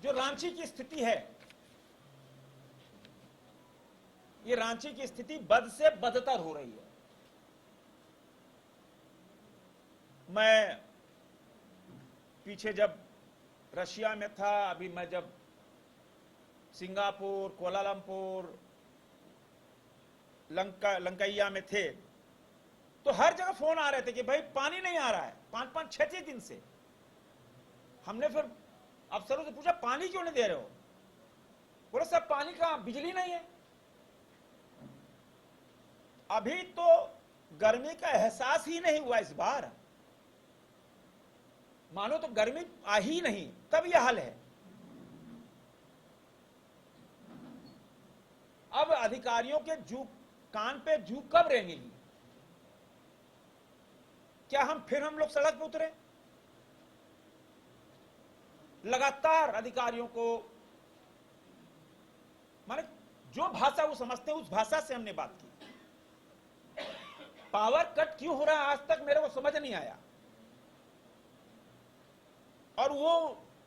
जो रांची की स्थिति है, ये रांची की स्थिति बद से बदतर हो रही है। मैं पीछे जब रशिया में था, अभी मैं जब सिंगापुर, कोलालंपुर, लंकैया में थे, तो हर जगह फोन आ रहे थे कि भाई पानी नहीं आ रहा है 5-5, 6-6 दिन से। हमने फिर अफसरों से पूछा पानी क्यों नहीं दे रहे हो? बोले साहब पानी कहां, बिजली नहीं है। अभी तो गर्मी का एहसास ही नहीं हुआ इस बार, मानो तो गर्मी आ ही नहीं, तब यह हाल है। अब अधिकारियों के कान पे जू कब रेंगेगी? क्या हम लोग सड़क पर उतरे? लगातार अधिकारियों को, माने जो भाषा वो समझते हैं उस भाषा से हमने बात की। पावर कट क्यों हो रहा है आज तक मेरे को समझ नहीं आया, और वो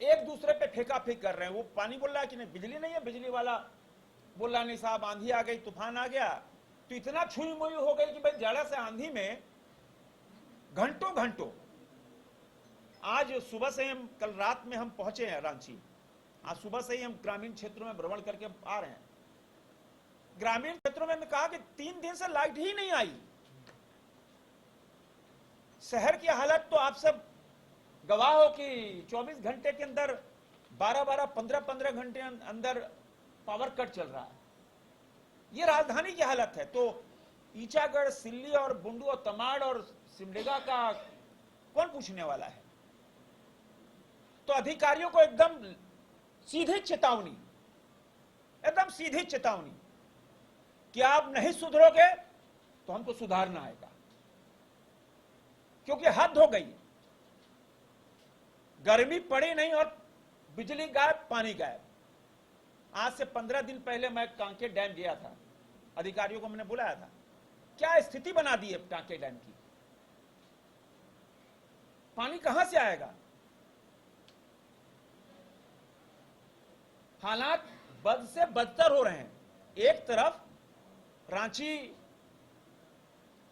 एक दूसरे पे फेंका फेंक कर रहे हैं। वो पानी बोल रहा है कि नहीं बिजली नहीं है, बिजली वाला बोल रहा नहीं साहब आंधी आ गई, तूफान आ गया। तो इतना छुई मुई हो गई कि भाई जाड़ा से आंधी में घंटों घंटों। आज सुबह से हम, कल रात में हम पहुंचे हैं रांची, आज सुबह से ही हम ग्रामीण क्षेत्रों में भ्रमण करके आ रहे हैं। ग्रामीण क्षेत्रों में कहा कि 3 दिन से लाइट ही नहीं आई। शहर की हालत तो आप सब गवाह हो कि 24 घंटे के अंदर 12-12, 15-15 घंटे अंदर पावर कट चल रहा है। ये राजधानी की हालत है। तो ईचागढ़, सिल्ली और बुंडू और तमाड़ और सिमडेगा का कौन पूछने वाला है? तो अधिकारियों को एकदम सीधी चेतावनी, एकदम सीधी चेतावनी कि आप नहीं सुधरोगे तो हमको सुधारना आएगा, क्योंकि हद हो गई। गर्मी पड़ी नहीं और बिजली गायब, पानी गायब। आज से 15 दिन पहले मैं कांके डैम गया था, अधिकारियों को मैंने बुलाया था। क्या स्थिति बना दी है कांके डैम की? पानी कहां से आएगा? हालात बद से बदतर हो रहे हैं। एक तरफ रांची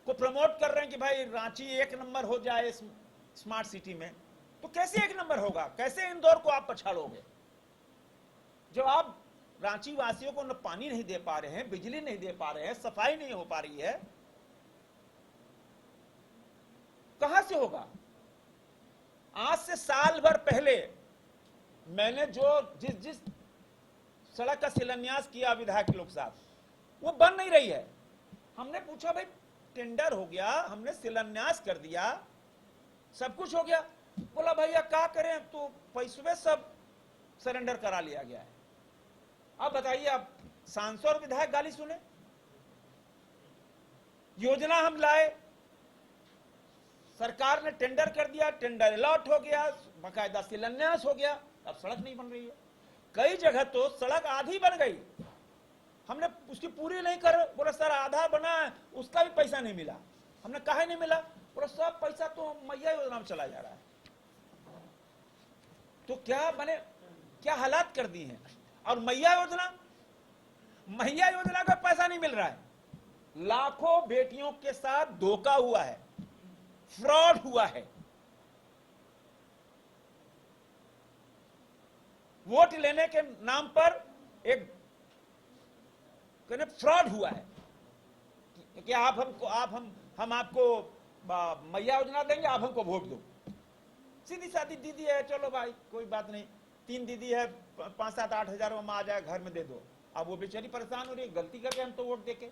को प्रमोट कर रहे हैं कि भाई रांची 1 नंबर हो जाए स्मार्ट सिटी में, तो कैसे 1 नंबर होगा? कैसे इंदौर को आप पछाड़ोगे? जब आप रांची वासियों को न पानी नहीं दे पा रहे हैं, बिजली नहीं दे पा रहे हैं, सफाई नहीं हो पा रही है, कहां से होगा? आज से साल भर पहले मैंने जो जिस सड़क का शिलान्यास किया विधायक लोग साहब, वो बन नहीं रही है। हमने पूछा भाई टेंडर हो गया, हमने शिलान्यास कर दिया, सब कुछ हो गया। बोला भैया क्या करें, तो पैसे सब सरेंडर करा लिया गया है। अब बताइए, आप सांसद और विधायक गाली सुने? योजना हम लाए, सरकार ने टेंडर कर दिया, टेंडर अलॉट हो गया, बाकायदा शिलान्यास हो गया, अब सड़क नहीं बन रही है। कई जगह तो सड़क आधी बन गई, हमने उसकी पूरी नहीं कर, बोला सर आधा बना है, उसका भी पैसा नहीं मिला। हमने कहा नहीं मिला, बोला सब पैसा तो मैया योजना में चला जा रहा है। तो क्या बने, क्या हालात कर दी हैं। और मैया योजना का पैसा नहीं मिल रहा है। लाखों बेटियों के साथ धोखा हुआ है, फ्रॉड हुआ है। वोट लेने के नाम पर एक फ्रॉड हुआ है कि हम आपको मैया योजना देंगे, आप हमको वोट दो। सीधी सादी दीदी है, चलो भाई कोई बात नहीं, 3 दीदी है, 5-7-8 हजार में आ जाए, घर में दे दो। अब वो बेचारी परेशान हो रही है, गलती करके हम तो वोट देके।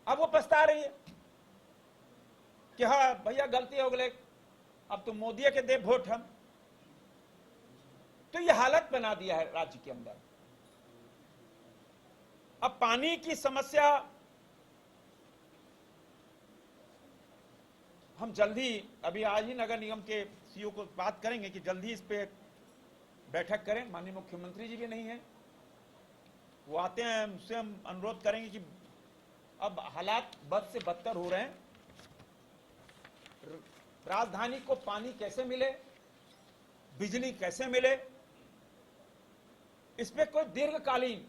अब वो पछता रही है कि हाँ भैया गलती हो गई, अब तो मोदी के दे वोट हम। तो ये हालत बना दिया है राज्य के अंदर। अब पानी की समस्या हम जल्दी, अभी आज ही नगर निगम के सीईओ को बात करेंगे कि जल्दी इस पे बैठक करें। माननीय मुख्यमंत्री जी भी नहीं है, वो आते हैं, उनसे हम अनुरोध करेंगे कि अब हालात बद से बदतर हो रहे हैं। राजधानी को पानी कैसे मिले, बिजली कैसे मिले, इस पे कोई दीर्घकालीन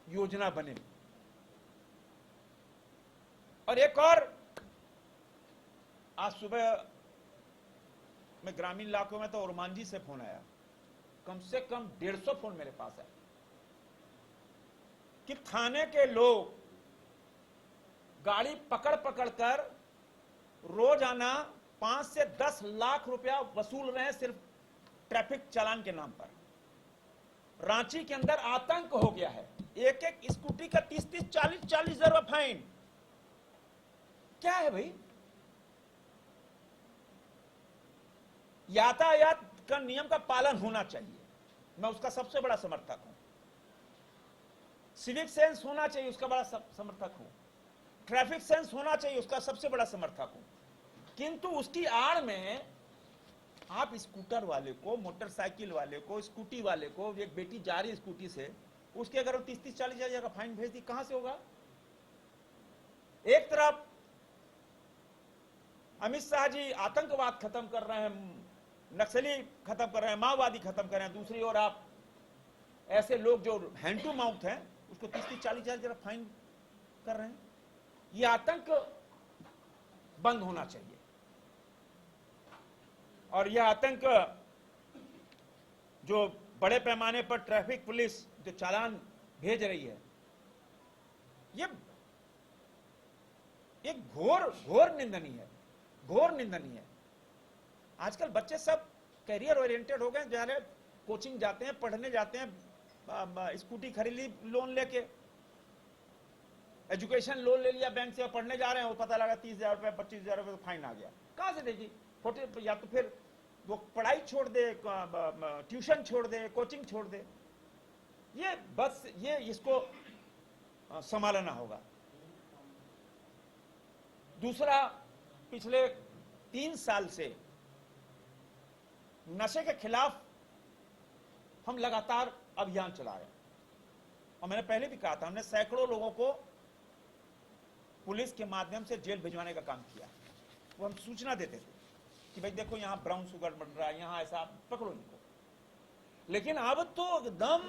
योजना बने। और एक और, आज सुबह में ग्रामीण इलाकों में तो ओरमान जी से फोन आया, कम से कम 150 फोन मेरे पास है कि थाने के लोग गाड़ी पकड़ पकड़ कर रोजाना 5 से 10 लाख रुपया वसूल रहे हैं सिर्फ ट्रैफिक चालान के नाम पर। रांची के अंदर आतंक हो गया है, एक एक स्कूटी का 30-30, 40-40 हजार रुपया फाइन। क्या है भाई? यातायात का नियम का पालन होना चाहिए, मैं उसका सबसे बड़ा समर्थक हूं। सिविक सेंस होना चाहिए, उसका बड़ा समर्थक हूं। ट्रैफिक सेंस होना चाहिए, उसका सबसे बड़ा समर्थक हूं। किंतु उसकी आड़ में आप स्कूटर वाले को, मोटरसाइकिल वाले को, स्कूटी वाले को, एक बेटी जा रही स्कूटी से, उसके अगर 30-30, 40 हजार का फाइन भेज दी, कहां से होगा? एक तरफ अमित शाह जी आतंकवाद खत्म कर रहे हैं, नक्सली खत्म कर रहे हैं, माओवादी खत्म कर रहे हैं, दूसरी ओर आप ऐसे लोग जो हैंड टू माउथ हैं उसको 30-30, 40 हजार फाइन कर रहे हैं। ये आतंक बंद होना चाहिए। और यह आतंक जो बड़े पैमाने पर ट्रैफिक पुलिस जो चालान भेज रही है, ये एक घोर निंदनीय है, घोर निंदनीय है। आजकल बच्चे सब कैरियर ओरिएंटेड हो गए, जा रहे कोचिंग जाते हैं, पढ़ने जाते हैं, स्कूटी खरीद ली लोन लेके, एजुकेशन लोन ले लिया बैंक से, पढ़ने जा रहे हैं, वो पता लगा 30,000 रुपए, 25,000 रुपए तो फाइन आ गया। कहां से देगी? या तो फिर वो पढ़ाई छोड़ दे, ट्यूशन छोड़ दे, कोचिंग छोड़ दे। ये बस ये इसको संभालना होगा। दूसरा, पिछले 3 साल से नशे के खिलाफ हम लगातार अभियान चला रहे हैं। और मैंने पहले भी कहा था, हमने सैकड़ों लोगों को पुलिस के माध्यम से जेल भिजवाने का काम किया। वो हम सूचना देते थे कि भाई देखो यहां ब्राउन शुगर बन रहा है, यहां ऐसा, पकड़ो इनको। लेकिन अब तो एकदम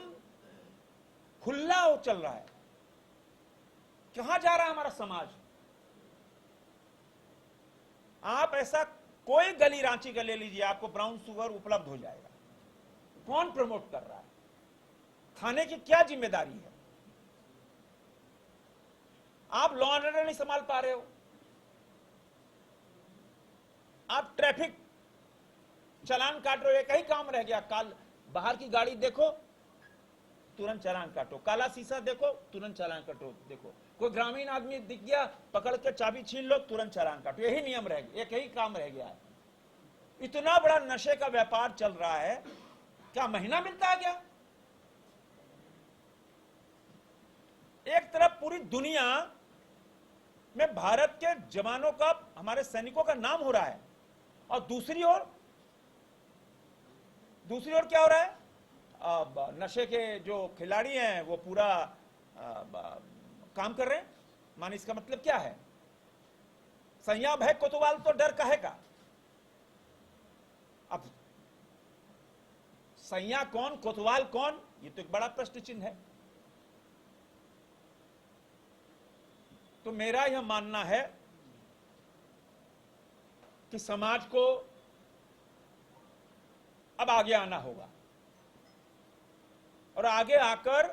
खुला हो चल रहा है। कहां जा रहा है हमारा समाज? आप ऐसा कोई गली रांची का ले लीजिए, आपको ब्राउन शुगर उपलब्ध हो जाएगा। कौन प्रमोट कर रहा है? थाने की क्या जिम्मेदारी है? आप लॉ एंड ऑर्डर नहीं संभाल पा रहे हो, आप ट्रैफिक चालान काट रहे हो। एक ही काम रह गया, बाहर की गाड़ी देखो तुरंत चालान काटो, काला शीशा देखो तुरंत चालान काटो। देखो कोई ग्रामीण आदमी दिख गया, पकड़ के चाबी छीन लो, तुरंत चालान काटो। यही नियम रह गया, एक ही काम रह गया है। इतना बड़ा नशे का व्यापार चल रहा है, क्या महीना मिलता है क्या? एक तरफ पूरी दुनिया में भारत के जवानों का, हमारे सैनिकों का नाम हो रहा है, और दूसरी ओर क्या हो रहा है? नशे के जो खिलाड़ी हैं वो पूरा काम कर रहे हैं। माने इसका मतलब क्या है? सैया भय कोतवाल तो डर काहे का? अब सैया कौन, कोतवाल कौन, ये तो एक बड़ा प्रश्न चिन्ह है। तो मेरा यह मानना है कि समाज को अब आगे आना होगा और आगे आकर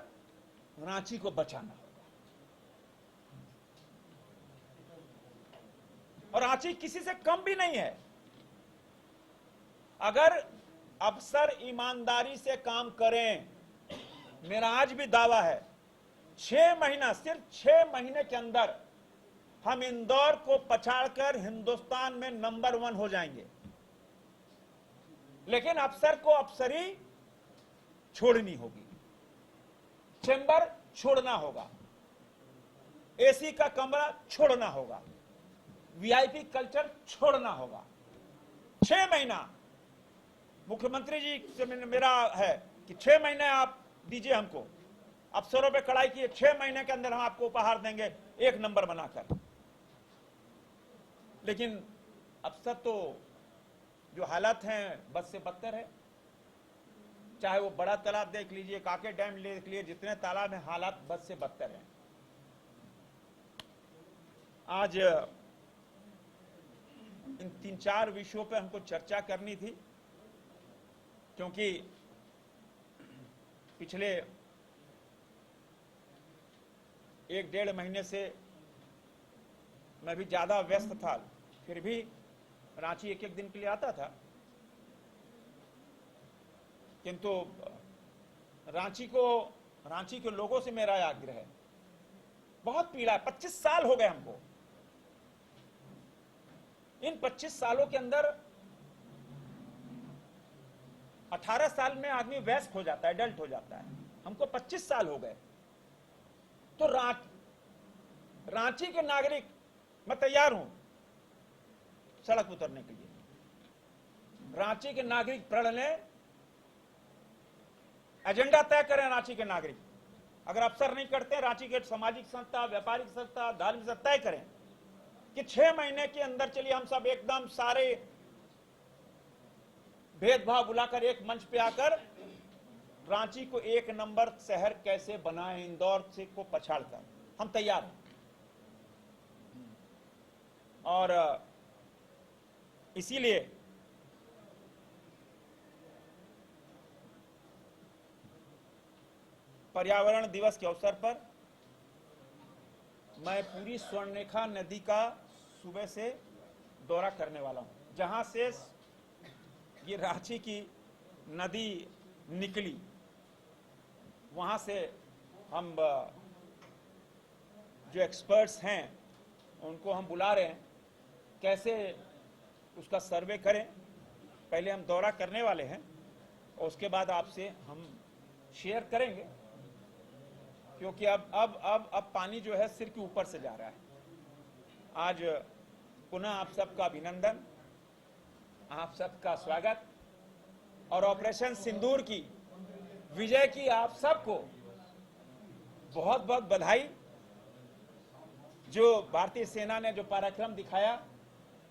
रांची को बचाना होगा। और रांची किसी से कम भी नहीं है। अगर अफसर ईमानदारी से काम करें, मेरा आज भी दावा है, 6 महीना, सिर्फ 6 महीने के अंदर हम इंदौर को पछाड़कर हिंदुस्तान में नंबर 1 हो जाएंगे। लेकिन अफसर को अफसरी छोड़नी होगी, चेंबर छोड़ना होगा, एसी का कमरा छोड़ना होगा, वीआईपी कल्चर छोड़ना होगा। 6 महीना मुख्यमंत्री जी से मेरा है कि 6 महीने आप दीजिए हमको, अफसरों पे कड़ाई किए, 6 महीने के अंदर हम आपको उपहार देंगे 1 नंबर बनाकर। लेकिन अफसर तो जो हालात हैं बद से बदतर है। चाहे वो बड़ा तालाब देख लीजिए, काके डैम देख लीजिए, जितने तालाब हैं हालात बद से बदतर हैं। आज इन 3-4 विषयों पर हमको चर्चा करनी थी, क्योंकि पिछले 1-1.5 महीने से मैं भी ज्यादा व्यस्त था, फिर भी रांची एक दिन के लिए आता था, किंतु रांची के लोगों से मेरा आग्रह है, बहुत पीड़ा है। 25 साल हो गए हमको। इन 25 सालों के अंदर 18 साल में आदमी वयस्क हो जाता है, एडल्ट हो जाता है। हमको 25 साल हो गए। तो रांची के नागरिक, मैं तैयार हूं सड़क उतरने के लिए। रांची के नागरिक प्रण लें, एजेंडा तय करें। रांची के नागरिक अगर अफसर नहीं करते, रांची के सामाजिक संस्था, व्यापारिक संस्था, धार्मिक संस्था तय करें कि 6 महीने के अंदर चलिए हम सब एकदम सारे भेदभाव बुलाकर एक मंच पे आकर रांची को 1 नंबर शहर कैसे बनाएं, इंदौर से को पछाड़कर। हम तैयार हैं। और इसीलिए पर्यावरण दिवस के अवसर पर मैं पूरी स्वर्णरेखा नदी का सुबह से दौरा करने वाला हूं, जहां से ये रांची की नदी निकली। वहां से हम जो एक्सपर्ट्स हैं उनको हम बुला रहे हैं, कैसे उसका सर्वे करें। पहले हम दौरा करने वाले हैं और उसके बाद आपसे हम शेयर करेंगे, क्योंकि अब पानी जो है सिर के ऊपर से जा रहा है। आज पुनः आप सबका अभिनंदन, आप सबका स्वागत और ऑपरेशन सिंदूर की विजय की आप सबको बहुत बहुत बधाई। जो भारतीय सेना ने जो पराक्रम दिखाया,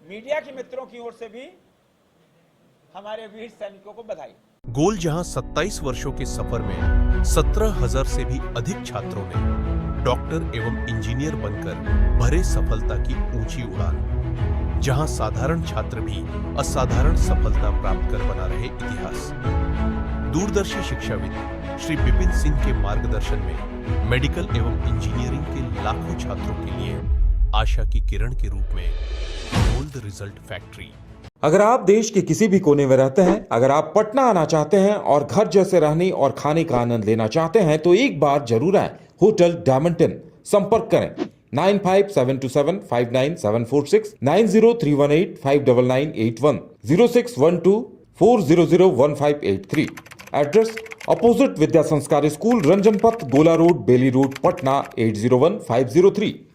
मीडिया के मित्रों की ओर से भी हमारे वीर सैनिकों को बधाई। गोल जहां 27 वर्षों के सफर में 17,000 से भी अधिक छात्रों ने डॉक्टर एवं इंजीनियर बनकर भरे सफलता की ऊंची उड़ान, जहां साधारण छात्र भी असाधारण सफलता प्राप्त कर बना रहे इतिहास। दूरदर्शी शिक्षाविद श्री विपिन सिंह के मार्गदर्शन में मेडिकल एवं इंजीनियरिंग के लाखों छात्रों के लिए आशा की किरण के रूप में गोल्ड रिजल्ट फैक्ट्री। अगर आप देश के किसी भी कोने में रहते हैं, अगर आप पटना आना चाहते हैं और घर जैसे रहने और खाने का आनंद लेना चाहते हैं, तो एक बार जरूर आए होटल डायमंटन। संपर्क करें 9572759746, 9031859981, 0612400153। एड्रेस अपोजिट विद्या संस्कार स्कूल, रंजन पथ, गोला रोड, बेली रोड, पटना 801503।